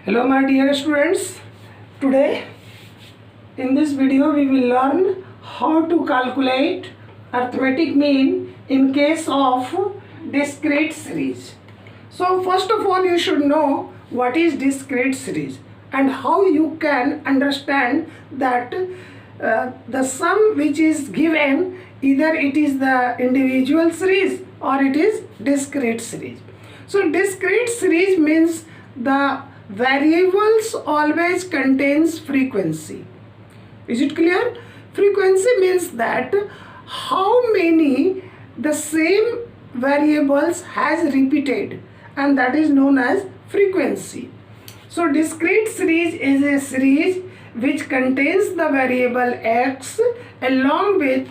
Hello my dear students. Today in this video we will learn how to calculate arithmetic mean in case of discrete series. So first of all you should know what is discrete series and how you can understand that the sum which is given, either it is the individual series or it is discrete series. So discrete series means the variables always contains frequency. Is it clear? Frequency means that how many the same variables has repeated, and that is known as frequency. So discrete series is a series which contains the variable x along with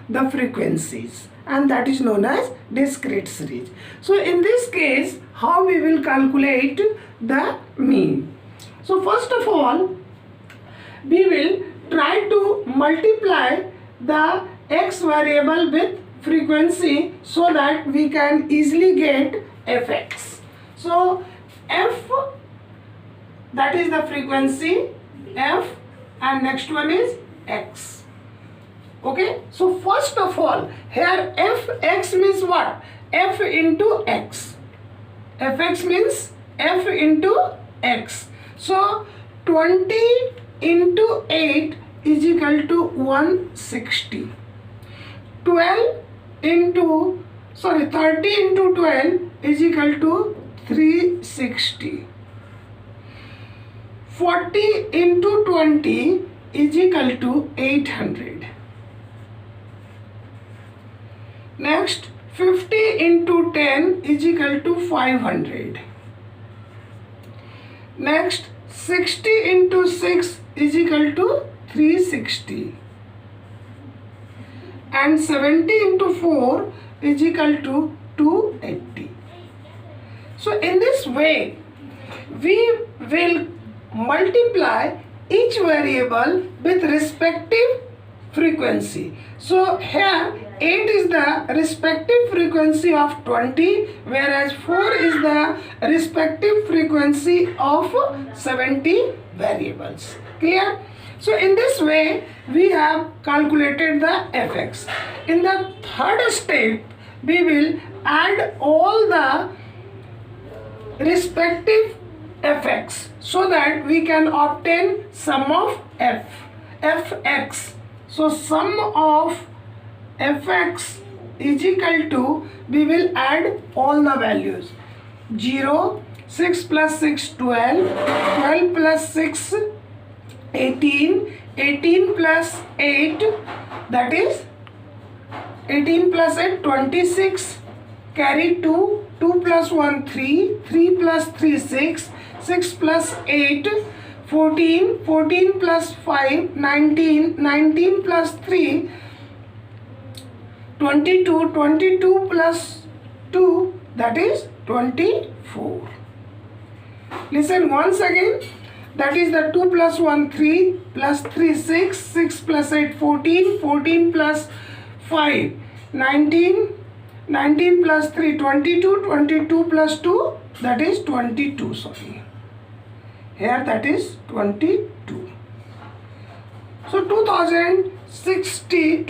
the frequencies, and that is known as discrete series. So in this case, how we will calculate the mean? So first of all, we will try to multiply the x variable with frequency so that we can easily get fx. So f, that is the frequency, f, and next one is x. Okay, so first of all, here fx means what? F into x. Fx means f into x. So 20 into 8 is equal to 160. 30 into 12 is equal to 360. 40 into 20 is equal to 800. Next, 50 into 10 is equal to 500. Next, 60 into 6 is equal to 360. And 70 into 4 is equal to 280. So in this way, we will multiply each variable with respective frequency. So here 8 is the respective frequency of 20, whereas 4 is the respective frequency of 70 variables. Clear? So in this way we have calculated the fx. In the third step, we will add all the respective fx so that we can obtain sum of fx. So sum of fx is equal to, we will add all the values. 0, 6 plus 6, 12, 12 plus 6, 18, 18 plus 8, that is 18 plus 8, 26, carry 2, 2 plus 1, 3, 3 plus 3, 6, 6 plus 8, 14, 14 plus 5, 19, 19 plus 3, 22, 22 plus 2, that is 24. Listen once again, that is the 2 plus 1, 3, plus 3, 6, 6 plus 8, 14, 14 plus 5, 19, 19 plus 3, 22, 22 plus 2, that is 22, sorry. Here that is 22. So 2260,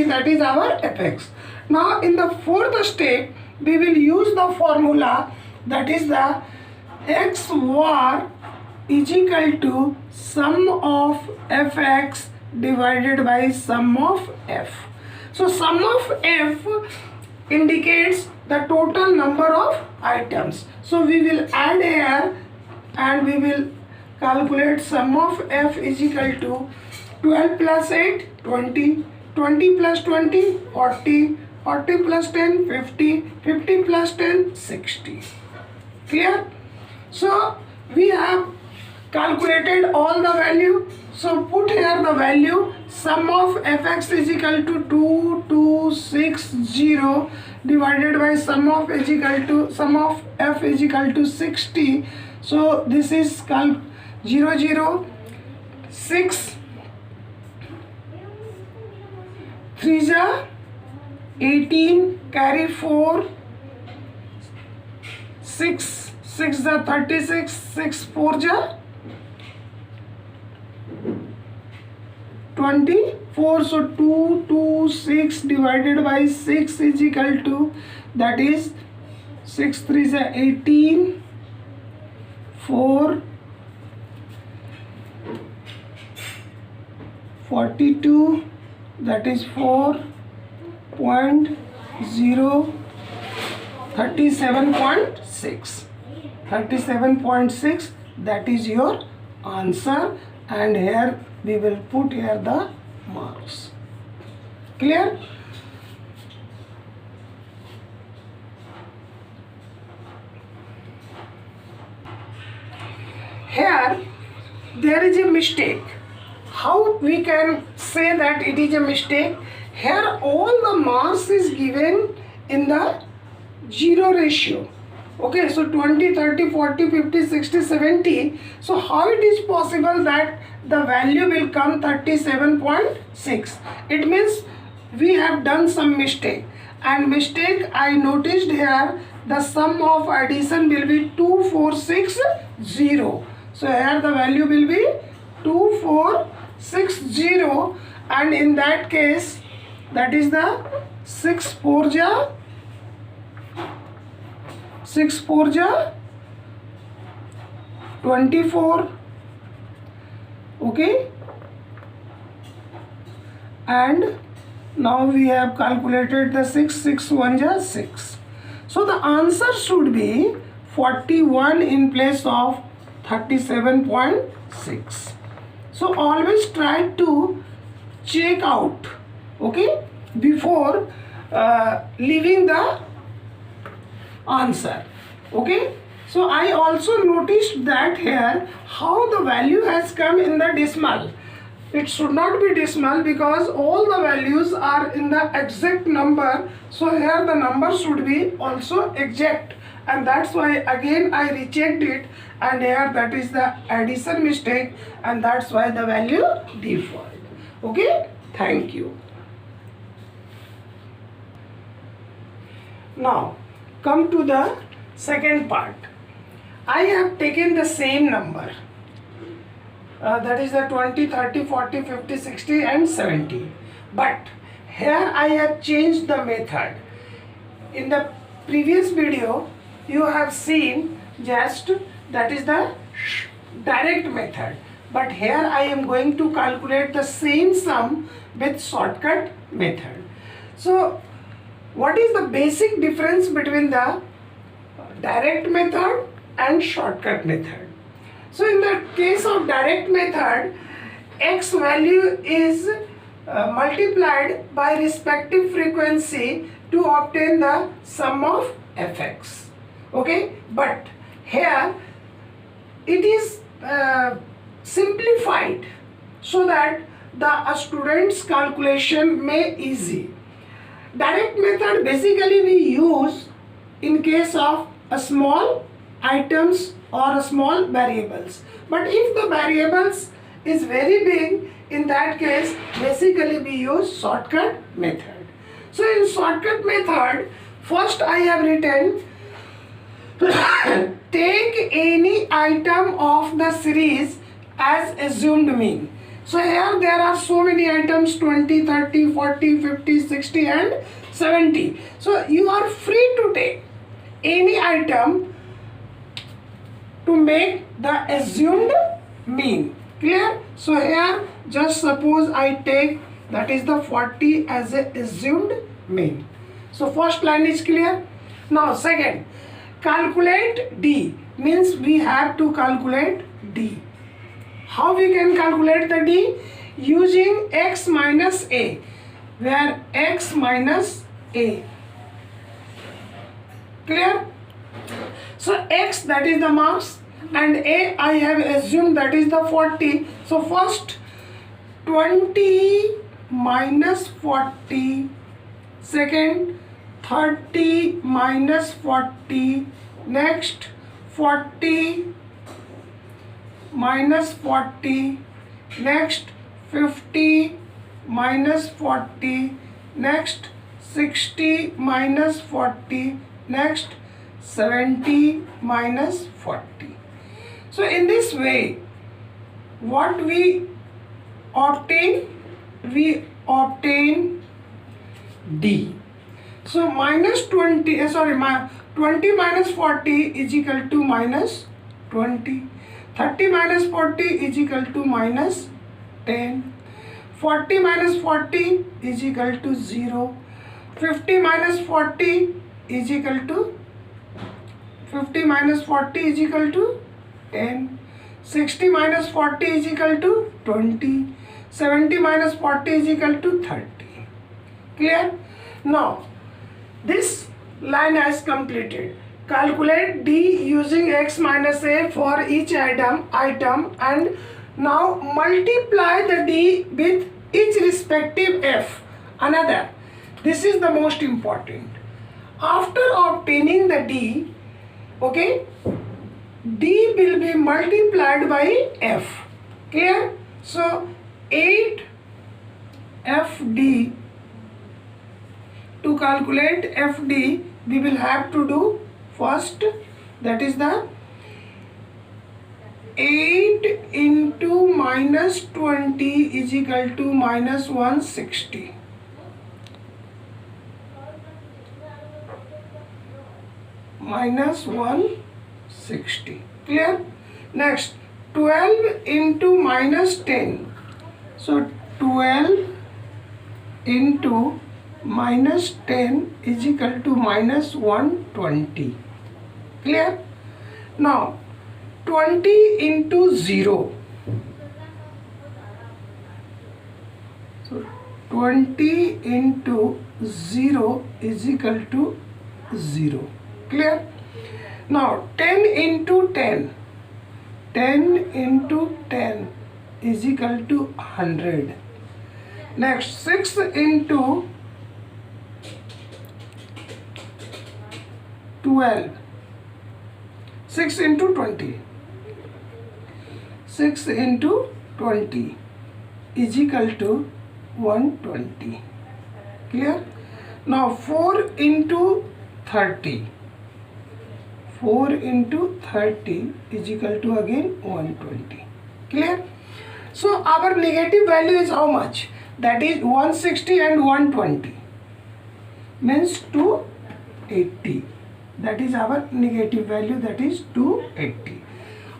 that is our fx. Now in the fourth step, we will use the formula, that is the x var is equal to sum of fx divided by sum of f. So sum of f indicates the total number of items. So we will add here and we will calculate sum of f is equal to 12 plus 8, 20, 20 plus 20, 40, 40 plus 10, 50, 50 plus 10, 60. Clear? So we have calculated all the value. So put here the value, sum of fx is equal to 2260 divided by sum of f is equal to 60. So this is 0, 0, 6, 3 is 18, carry 4, 6, 6 जा 36, 6 4 जा 24. So 226 divided by 6 is equal to, that is 6 3 जा 18, 4 42, that is 4.0 37.6, 37.6, that is your answer, and here we will put here the marks. Clear? Here there is a mistake. How we can say that it is a mistake? Here all the mass is given in the zero ratio. Okay, so 20, 30, 40, 50, 60, 70. So how it is possible that the value will come 37.6? It means we have done some mistake. And mistake I noticed here, the sum of addition will be 2460. So here the value will be 2460, and in that case, that is the 6 4 ja 24. Okay, and now we have calculated the 6 6 1 ja 6. So the answer should be 41 in place of 37.6. So always try to check out, okay, before leaving the answer. Okay, so I also noticed that here how the value has come in the decimal. It should not be decimal because all the values are in the exact number. So here the number should be also exact, and that's why again I rechecked it, and here that is the addition mistake, and that's why the value differed. Okay, thank you. Now come to the second part. I have taken the same number, that is the 20, 30, 40, 50, 60 and 70, but here I have changed the method. In the previous video you have seen just that is the direct method, but here I am going to calculate the same sum with shortcut method. So what is the basic difference between the direct method and shortcut method? So in the case of direct method, x value is multiplied by respective frequency to obtain the sum of fx. Okay, but here it is simplified so that the student's calculation may easy. Direct method basically we use in case of a small items or a small variables, but if the variables is very big, in that case basically we use shortcut method. So in shortcut method, first I have written take any item of the series as assumed mean. So here there are so many items, 20, 30, 40, 50, 60 and 70. So you are free to take any item to make the assumed mean. Clear? So here just suppose I take that is the 40 as a assumed mean. So first line is clear. Now second, calculate D, means we have to calculate D. How we can calculate the D? Using x minus a, where x minus a. Clear? So x, that is the marks, and a I have assumed that is the 40. So first 20 minus 40, second 30 minus 40, next 40 minus 40, next 50 minus 40, next 60 minus 40, next 70 minus 40. So in this way, what we obtain? We obtain D. So minus 20 minus 40 is equal to minus 20. 30 minus 40 is equal to minus 10. 40 minus 40 is equal to 0. 50 minus 40 is equal to 10. 60 minus 40 is equal to 20. 70 minus 40 is equal to 30. Clear? Now, this line has completed. Calculate D using x minus a for each item and now multiply the D with each respective f. Another. This is the most important. After obtaining the D, okay, D will be multiplied by f. Clear? So 8 FD. To calculate FD, we will have to do first, that is the 8 into minus 20 is equal to minus 160. Minus 160. Clear? Next, 12 into minus 10. So 12 into minus 10 is equal to minus 120. Clear? Now 20 into 0. So 20 into 0 is equal to 0. Clear? Now 10 into 10. 10 into 10 is equal to 100. Next, 6 into 12. 6 into 20. 6 into 20 is equal to 120. Clear? Now 4 into 30. 4 into 30 is equal to again 120. Clear? So our negative value is how much? That is 160 and 120. Means 280. That is our negative value, that is 280.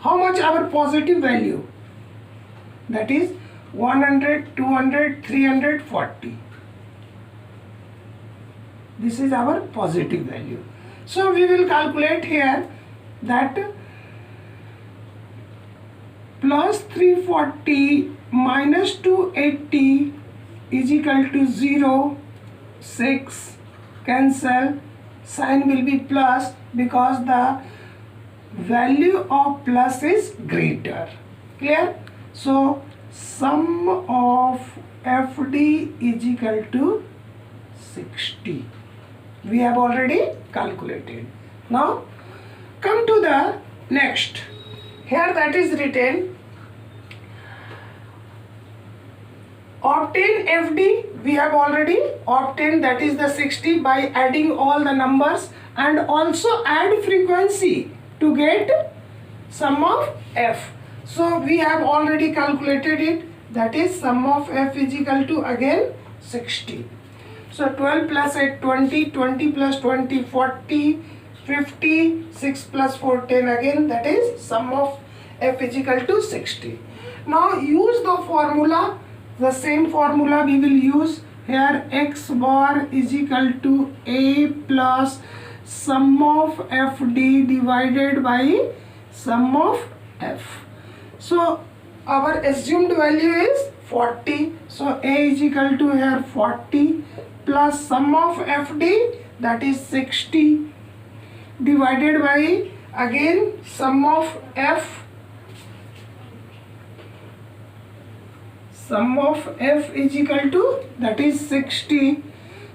How much our positive value? That is 100, 200, 340. This is our positive value. So we will calculate here that plus 340 minus 280 is equal to 0, 6, cancel, sign will be plus because the value of plus is greater. Clear? So sum of FD is equal to 60. We have already calculated. Now come to the next. Here that is written obtain FD. We have already obtained, that is the 60, by adding all the numbers and also add frequency to get sum of F. So we have already calculated it, that is sum of F is equal to again 60. So 12 plus 8 20, 20 plus 20 40, 50, 6 plus 4 10 again, that is sum of F is equal to 60. Now use the formula, the same formula we will use here. X bar is equal to A plus sum of FD divided by sum of F. So our assumed value is 40. So A is equal to here 40 plus sum of FD, that is 60, divided by again sum of F. Sum of F is equal to, that is 60.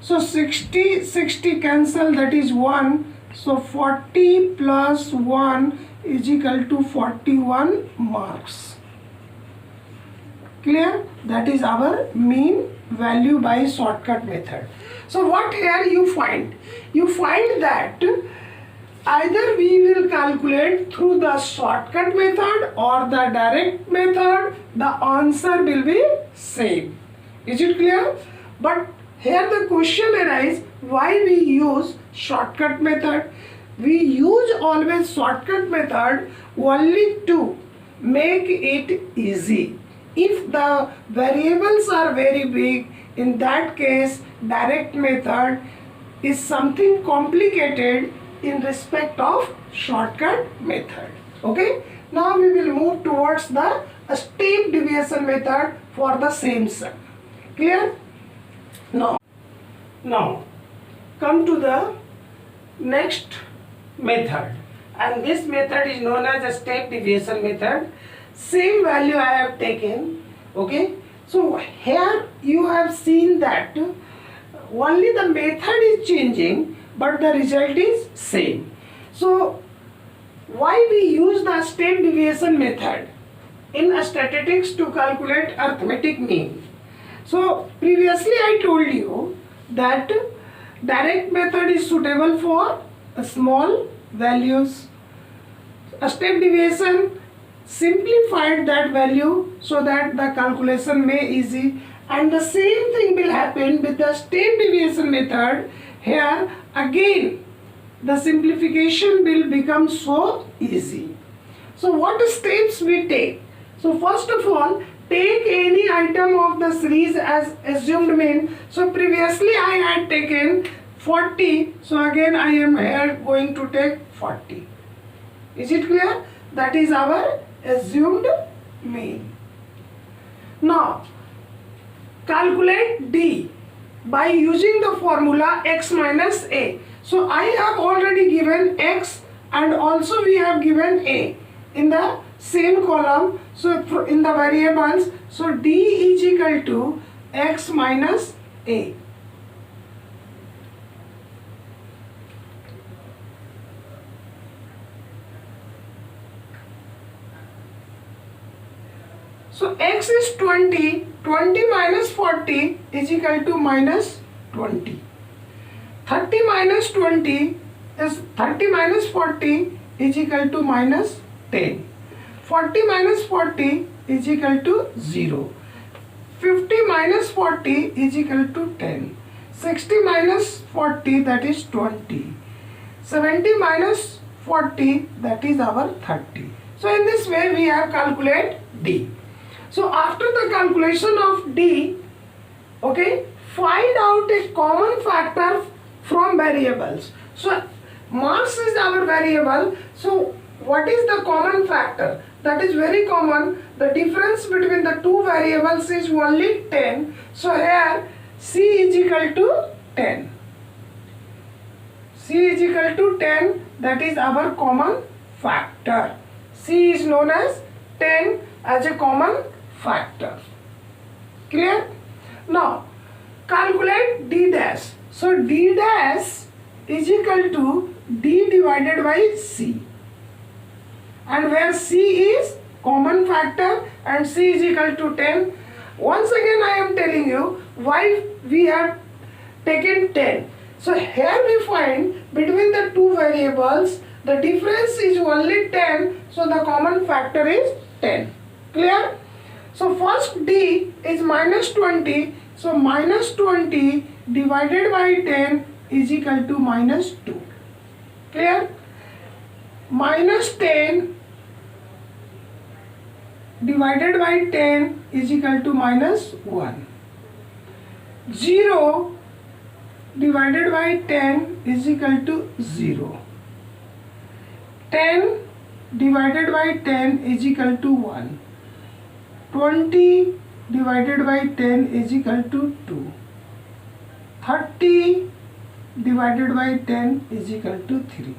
So 60 cancel, that is 1. So 40 plus 1 is equal to 41 marks. Clear? That is our mean value by shortcut method. So what here you find? You find that either we will calculate through the shortcut method or the direct method, the answer will be same. Is it clear? But here the question arises, why we use shortcut method? We use always shortcut method only to make it easy. If the variables are very big, in that case direct method is something complicated in respect of shortcut method. Okay, now we will move towards the step deviation method for the same sum. Clear? Now come to the next method, and this method is known as a step deviation method. Same value I have taken. Okay, so here you have seen that only the method is changing but the result is same. So why we use the step deviation method in statistics to calculate arithmetic mean? So previously I told you that direct method is suitable for small values. A step deviation simplified that value so that the calculation may easy, and the same thing will happen with the step deviation method. Here again the simplification will become so easy. So what steps we take? So first of all, take any item of the series as assumed mean. So previously I had taken 40, so again I am here going to take 40. Is it clear? That is our assumed mean. Now calculate D by using the formula x minus a. So I have already given x and also we have given a in the same column. So in the variables, so D is equal to x minus a. So x is 20, 20 minus 40 is equal to minus 20. 30 minus 20 is 30 minus 40 is equal to minus 10. 40 minus 40 is equal to 0. 50 minus 40 is equal to 10. 60 minus 40, that is 20. 70 minus 40, that is our 30. So in this way we have calculated D. So after the calculation of D, okay, find out a common factor from variables. So marks is our variable. So what is the common factor? That is very common. The difference between the two variables is only 10. So here C is equal to 10. C is equal to 10. That is our common factor. C is known as 10 as a common factor. Clear? Now calculate D dash. So D dash is equal to D divided by C, and where C is common factor and C is equal to 10. Once again I am telling you why we have taken 10. So here we find between the two variables the difference is only 10, so the common factor is 10. Clear? So first D is minus 20, so minus 20 divided by 10 is equal to minus 2. Clear? Minus 10 divided by 10 is equal to minus 1. 0 divided by 10 is equal to 0. 10 divided by 10 is equal to 1. 20 divided by 10 is equal to 2. 30 divided by 10 is equal to 3.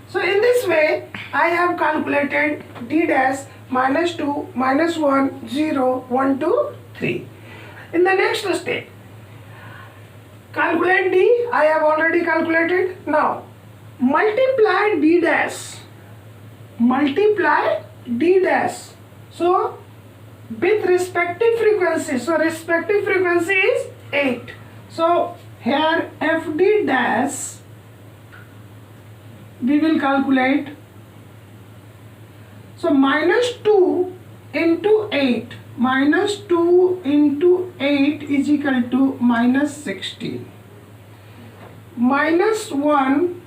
So in this way I have calculated D dash minus 2, minus 1, 0, 1, 2, 3. In the next step, calculate D. I have already calculated. Now multiply D dash. Multiply D dash. So with respective frequency. So respective frequency is 8. So here FD dash we will calculate. So minus 2 into 8, minus 2 into 8 is equal to minus 16. Minus 1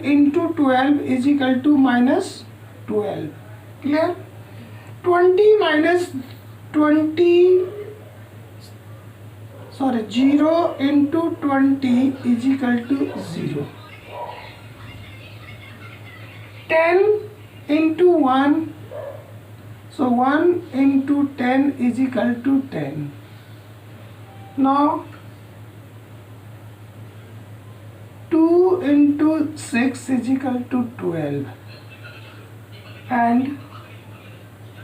into 12 is equal to minus 12. Clear? 20 minus 20, sorry, 0 into 20 is equal to 0. 10 into 1, so 1 into 10 is equal to 10. Now 2 into 6 is equal to 12, and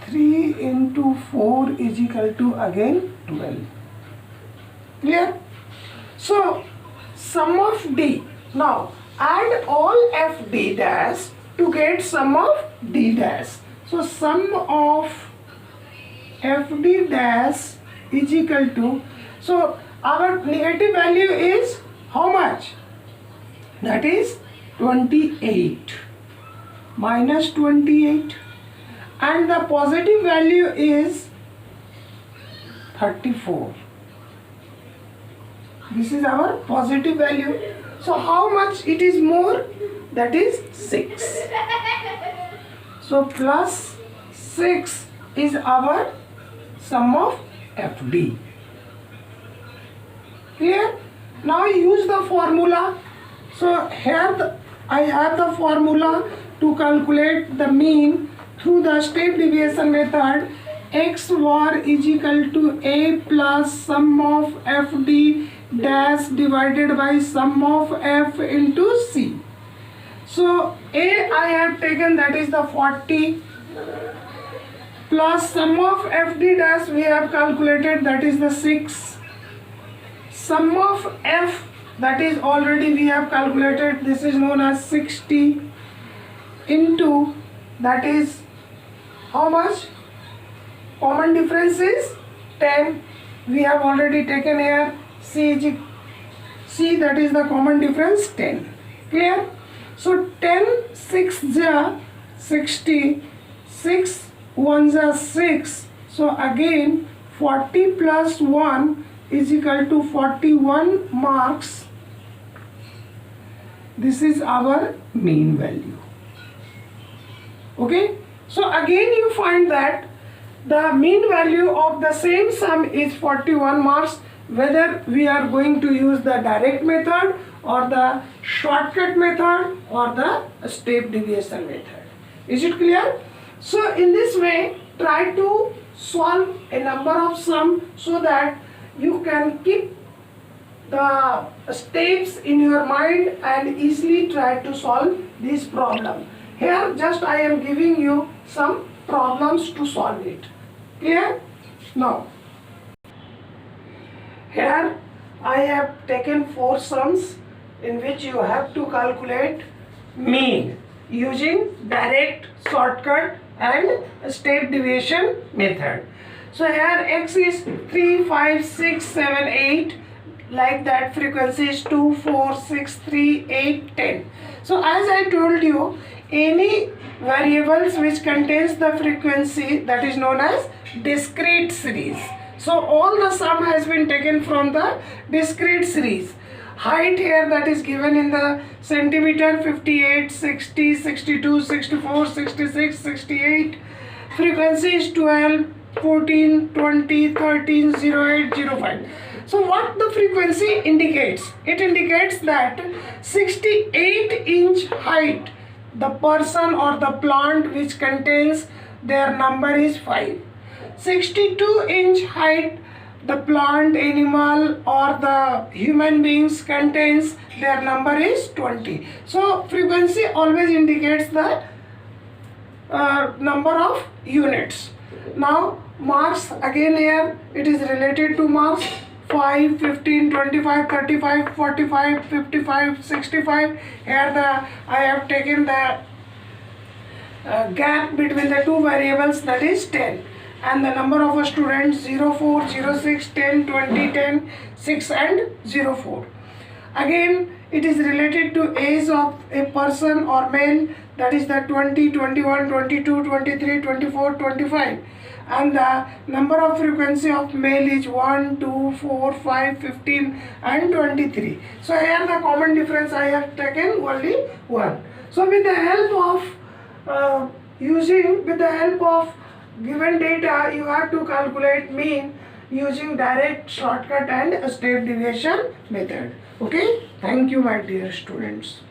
3 into 4 is equal to again 12. Clear? So sum of D. Now add all FD dash to get sum of D dash. So sum of FD dash is equal to, so our negative value is how much? That is 28, minus 28, and the positive value is 34. This is our positive value. So how much it is more? That is 6. So plus 6 is our sum of FD. Clear? Now use the formula. So here I have the formula to calculate the mean through the step deviation method. X bar is equal to A plus sum of FD dash divided by sum of F into C. So A I have taken, that is the 40, plus sum of FD dash we have calculated, that is the 6. Sum of F, that is already we have calculated, this is known as 60, into, that is how much? Common difference is 10. We have already taken here. C, that is the common difference, 10. Clear? So 10 6 ja 60, 6 1 ja 6. So again 40 plus 1 is equal to 41 marks. This is our mean value. Okay? So again you find that the mean value of the same sum is 41 marks, whether we are going to use the direct method or the shortcut method or the step deviation method. Is it clear? So in this way, try to solve a number of sum so that you can keep the steps in your mind and easily try to solve this problem. Here just I am giving you some problems to solve it. Clear? Now, here I have taken 4 sums in which you have to calculate mean using direct, shortcut and step deviation method. So here X is 3, 5, 6, 7, 8, like that. Frequency is 2, 4, 6, 3, 8, 10. So as I told you, any variables which contains the frequency, that is known as discrete series. So all the sum has been taken from the discrete series. Height here, that is given in the centimeter, 58, 60, 62, 64, 66, 68. Frequency is 12, 14, 20, 13, 08, 05. So what the frequency indicates? It indicates that 68-inch height, the person or the plant which contains, their number is 5. 62-inch height, the plant, animal or the human beings contains, their number is 20. So frequency always indicates the number of units. Now marks, again here it is related to marks. 5, 15, 25, 35, 45, 55, 65. Here I have taken the gap between the two variables, that is 10. And the number of students 04, 06, 10, 20, 10, 6 and 04. Again it is related to age of a person or male, that is the 20, 21, 22, 23, 24, 25, and the number of frequency of male is 1, 2, 4, 5, 15 and 23. So here the common difference I have taken only 1. So with the help of given data, you have to calculate mean using direct shortcut and step deviation method. Okay, thank you my dear students.